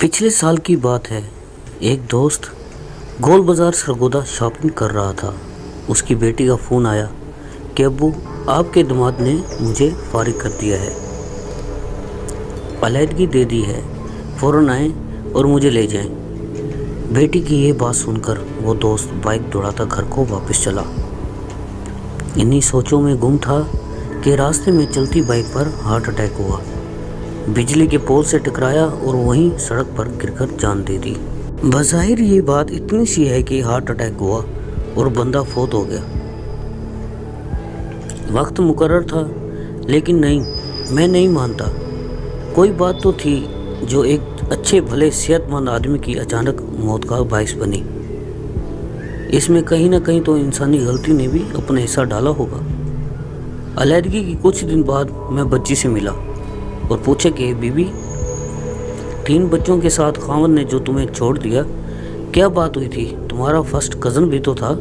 पिछले साल की बात है। एक दोस्त गोल बाज़ार सरगोदा शॉपिंग कर रहा था। उसकी बेटी का फ़ोन आया कि अब्बू, आपके दामाद ने मुझे फारिग कर दिया है, अलहदगी दे दी है, फ़ौरन आएँ और मुझे ले जाएं। बेटी की ये बात सुनकर वो दोस्त बाइक दौड़ाता घर को वापस चला। इन्हीं सोचों में गुम था कि रास्ते में चलती बाइक पर हार्ट अटैक हुआ, बिजली के पोल से टकराया और वहीं सड़क पर गिरकर जान दे दी। बज़ाहिर ये बात इतनी सी है कि हार्ट अटैक हुआ और बंदा फौत हो गया। वक्त मुकर्रर था, लेकिन नहीं, मैं नहीं मानता। कोई बात तो थी जो एक अच्छे भले सेहतमंद आदमी की अचानक मौत का बायस बनी। इसमें कहीं ना कहीं तो इंसानी गलती ने भी अपना हिस्सा डाला होगा। अलहदगी की कुछ दिन बाद मैं बच्ची से मिला और पूछे कि बीबी, 3 बच्चों के साथ खामद ने जो तुम्हें छोड़ दिया, क्या बात हुई थी? तुम्हारा फर्स्ट कज़न भी तो था।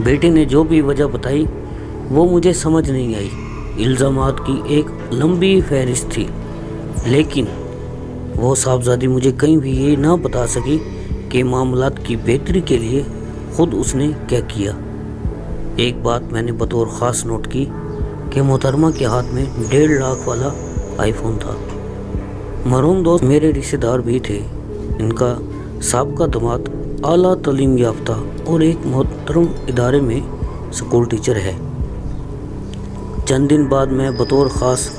बेटी ने जो भी वजह बताई वो मुझे समझ नहीं आई। इल्ज़ामात की एक लंबी फहरिस्त थी, लेकिन वो साहबजादी मुझे कहीं भी ये ना बता सकी कि मामलात की बेहतरी के लिए ख़ुद उसने क्या किया। एक बात मैंने बतौर ख़ास नोट की कि मोहतरमा के हाथ में 1.5 लाख वाला आईफोन था। मरहूम दोस्त मेरे रिश्तेदार भी थे। इनका साबका दामाद आला तालीम याफ्ता और एक मोहतरम इदारे में स्कूल टीचर है। चंद दिन बाद मैं बतौर ख़ास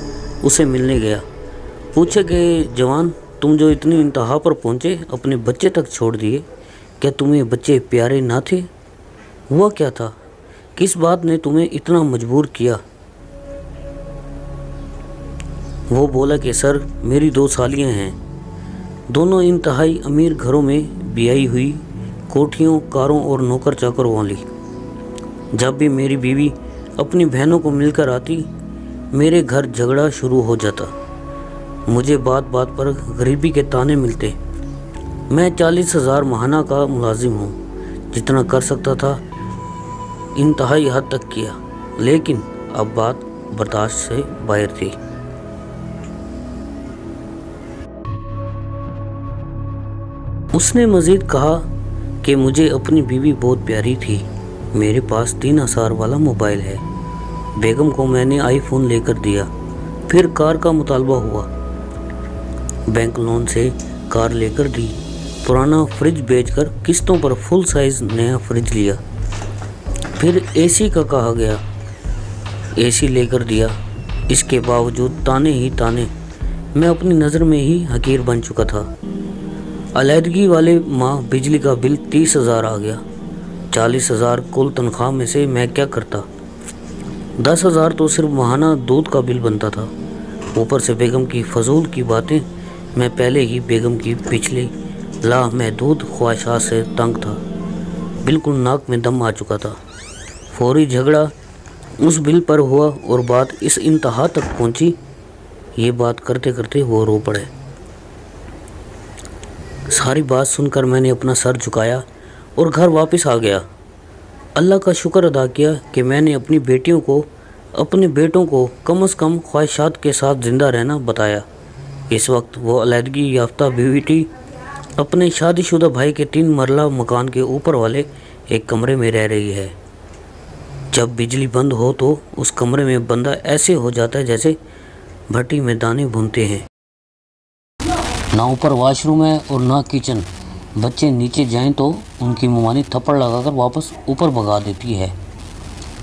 उसे मिलने गया। पूछे कि जवान, तुम जो इतनी इंतहा पर पहुँचे, अपने बच्चे तक छोड़ दिए, क्या तुम्हें बच्चे प्यारे ना थे? हुआ क्या था? किस बात ने तुम्हें इतना मजबूर किया? वो बोला कि सर, मेरी 2 सालियाँ हैं, दोनों इंतहाई अमीर घरों में ब्याही हुई, कोठियों, कारों और नौकर चाकर वाली। जब भी मेरी बीवी अपनी बहनों को मिलकर आती, मेरे घर झगड़ा शुरू हो जाता। मुझे बात बात पर गरीबी के ताने मिलते। मैं 40,000 माहाना का मुलाजिम हूँ, जितना कर सकता था इंतहाई हद तक किया, लेकिन अब बात बर्दाश्त से बाहर थी। उसने मज़ीद कहा कि मुझे अपनी बीवी बहुत प्यारी थी। मेरे पास 3,000 वाला मोबाइल है। बेगम को मैंने आईफोन लेकर दिया। फिर कार का मुतालबा हुआ, बैंक लोन से कार लेकर दी। पुराना फ्रिज बेचकर किस्तों पर फुल साइज़ नया फ्रिज लिया। फिर एसी का कहा गया, एसी लेकर दिया। इसके बावजूद ताने ही ताने, मैं अपनी नज़र में ही हकीर बन चुका था। अलहदगी वाले माह बिजली का बिल 30,000 आ गया। 40,000 कुल तनख्वाह में से मैं क्या करता? 10,000 तो सिर्फ माहाना दूध का बिल बनता था। ऊपर से बेगम की फजूल की बातें। मैं पहले ही बेगम की पिछली लाह महदूद ख्वाहिशात से तंग था। बिल्कुल नाक में दम आ चुका था। फौरी झगड़ा उस बिल पर हुआ और बात इस इंतहा तक पहुंची। ये बात करते करते वो रो पड़े। सारी बात सुनकर मैंने अपना सर झुकाया और घर वापस आ गया। अल्लाह का शुक्र अदा किया कि मैंने अपनी बेटियों को, अपने बेटों को कम से कम ख्वाहिशात के साथ ज़िंदा रहना बताया। इस वक्त वो अलहदगी याफ्ता बेटी अपने शादीशुदा भाई के 3 मरला मकान के ऊपर वाले एक कमरे में रह रही है। जब बिजली बंद हो तो उस कमरे में बंदा ऐसे हो जाता है जैसे भट्टी में दाने भूनते हैं। ना ऊपर वॉशरूम है और ना किचन। बच्चे नीचे जाएं तो उनकी ममानी थप्पड़ लगाकर वापस ऊपर भगा देती है।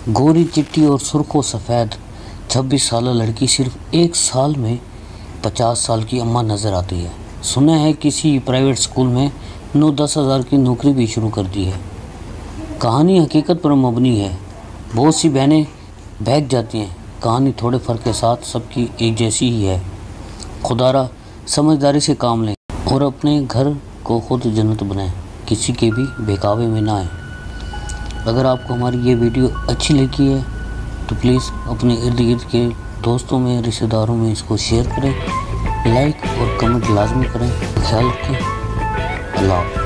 गोरी चिट्टी और सुर्ख व सफ़ेद 26 साल लड़की सिर्फ 1 साल में 50 साल की अम्मा नज़र आती है। सुना है किसी प्राइवेट स्कूल में 9-10 हज़ार की नौकरी भी शुरू कर दी है। कहानी हकीकत पर मबनी है। बहुत सी बहनें बहक जाती हैं। कहानी थोड़े फ़र्क के साथ सबकी एक जैसी ही है। खुदारा समझदारी से काम लें और अपने घर को खुद जन्नत बनाएं, किसी के भी बहकावे में ना आए। अगर आपको हमारी ये वीडियो अच्छी लगी है तो प्लीज़ अपने इर्द गिर्द के दोस्तों में, रिश्तेदारों में इसको शेयर करें, लाइक और कमेंट लाजमी करें। ख्याल रखें। अल्लाह।